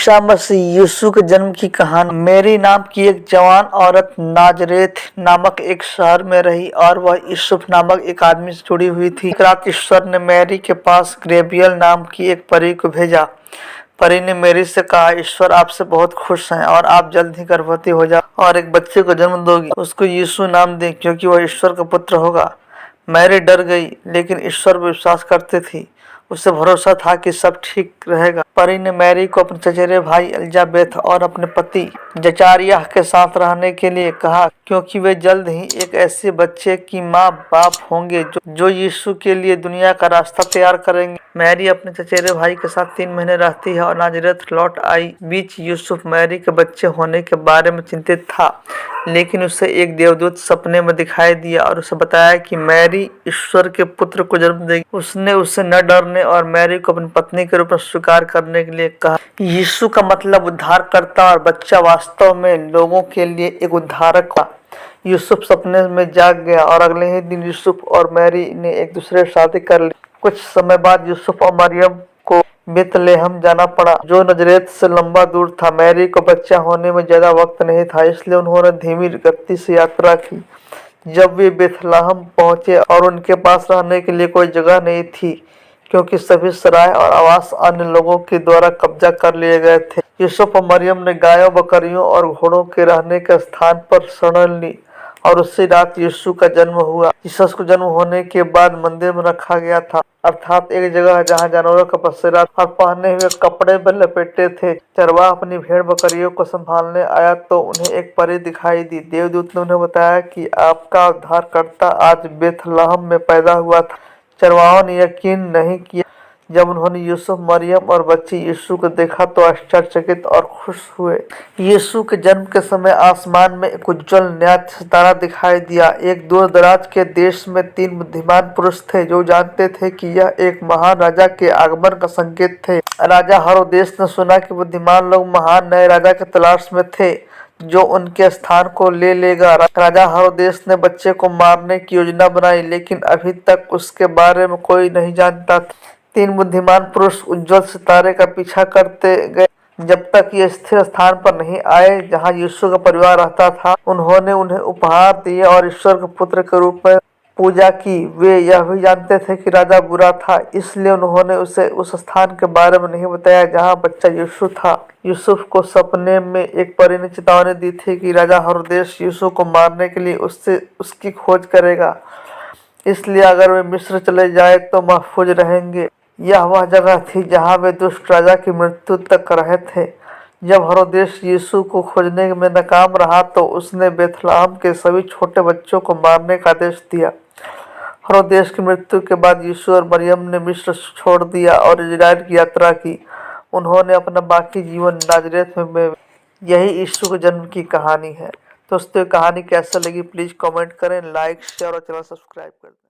ईसा मसीह यीशु के जन्म की कहानी। मेरी नाम की एक जवान औरत नाजरेथ नामक एक शहर में रही और वह यूसुफ नामक एक आदमी से जुड़ी हुई थी। एक रात ईश्वर ने मैरी के पास गब्रिएल नाम की एक परी को भेजा। परी ने मैरी से कहा, ईश्वर आपसे बहुत खुश है और आप जल्द ही गर्भवती हो जाओ और एक बच्चे को जन्म दोगी। उसको यीशु नाम दें क्योंकि वह ईश्वर का पुत्र होगा। मैरी डर गई लेकिन ईश्वर पर विश्वास करती थी। उसे भरोसा था कि सब ठीक रहेगा। परी ने मैरी को अपने चचेरे भाई एलिजाबेथ और अपने पति जचारियाह के साथ रहने के लिए कहा क्योंकि वे जल्द ही एक ऐसे बच्चे की माँ बाप होंगे जो यीशु के लिए दुनिया का रास्ता तैयार करेंगे। मैरी अपने चचेरे भाई के साथ 3 महीने रहती है और नाजरेथ लौट आई। बीच यूसुफ मैरी के बच्चे होने के बारे में चिंतित था, लेकिन उसे एक देवदूत सपने में दिखाई दिया और उसे बताया कि मैरी ईश्वर के पुत्र को जन्म देगी। उसने उसे न डरने और मैरी को अपनी पत्नी के रूप में स्वीकार करने के लिए कहा। यीशु का मतलब उद्धारकर्ता और बच्चा वास्तव में लोगों के लिए एक उद्धारक था। यूसुफ सपने में जाग गया और अगले ही दिन यूसुफ और मैरी ने एक दूसरे से शादी कर ली। कुछ समय बाद यूसुफ और मरियम को बेतलेहम जाना पड़ा, जो नजरेत से लंबा दूर था। मैरी को बच्चा होने में ज्यादा वक्त नहीं था, इसलिए उन्होंने धीमी गति से यात्रा की। जब वे बेतलेहम पहुंचे और उनके पास रहने के लिए कोई जगह नहीं थी क्योंकि सभी सराय और आवास अन्य लोगों के द्वारा कब्जा कर लिए गए थे। यूसुफ और मरियम ने गायों, बकरियों और घोड़ों के रहने के स्थान पर शरण ली और उसी रात यीशु का जन्म हुआ। यीशु को जन्म होने के बाद मंदिर में रखा गया था, अर्थात एक जगह जहां जानवरों का बसेरा और पहने हुए कपड़े में लपेटे थे। चरवाहा अपनी भेड़ बकरियों को संभालने आया तो उन्हें एक परी दिखाई दी। देवदूत ने उन्हें बताया कि आपका उद्धारकर्ता आज बेथलहम में पैदा हुआ था। चरवाहों ने यकीन नहीं किया। जब उन्होंने यूसुफ, मरियम और बच्चे यीशु को देखा तो आश्चर्यचकित और खुश हुए। यीशु के जन्म के समय आसमान में एक उज्जवल नया सितारा दिखाई दिया। एक दूर दराज के देश में 3 बुद्धिमान पुरुष थे जो जानते थे कि यह एक महान राजा के आगमन का संकेत थे। राजा हेरोदेस ने सुना कि बुद्धिमान लोग महान नए राजा की तलाश में थे जो उनके स्थान को ले लेगा। राजा हेरोदेस ने बच्चे को मारने की योजना बनाई, लेकिन अभी तक उसके बारे में कोई नहीं जानता था। 3 बुद्धिमान पुरुष उज्जवल सितारे का पीछा करते गए जब तक ये स्थिर स्थान पर नहीं आए जहां यीशु का परिवार रहता था। उन्होंने उन्हें उपहार दिए और ईश्वर के पुत्र के रूप में पूजा की। वे यह भी जानते थे कि राजा बुरा था, इसलिए उन्होंने उसे उस स्थान के बारे में नहीं बताया जहां बच्चा यीशु था। यूसुफ को सपने में एक परी ने चेतावनी दी थी कि राजा हेरोदेस यीशु को मारने के लिए उसकी खोज करेगा, इसलिए अगर वे मिस्र चले जाए तो महफूज रहेंगे। यह वह जगह थी जहां वे दुष्ट राजा की मृत्यु तक रहे थे। जब हेरोदेस यीशु को खोजने में नाकाम रहा तो उसने बेथलहम के सभी छोटे बच्चों को मारने का आदेश दिया। हेरोदेस की मृत्यु के बाद यीशु और मरियम ने मिस्र छोड़ दिया और इजराइल की यात्रा की। उन्होंने अपना बाकी जीवन नाजरेत में। यही यीशु के जन्म की कहानी है। दोस्तों, कहानी कैसे लगी प्लीज कमेंट करें, लाइक, शेयर और चैनल सब्सक्राइब कर दें।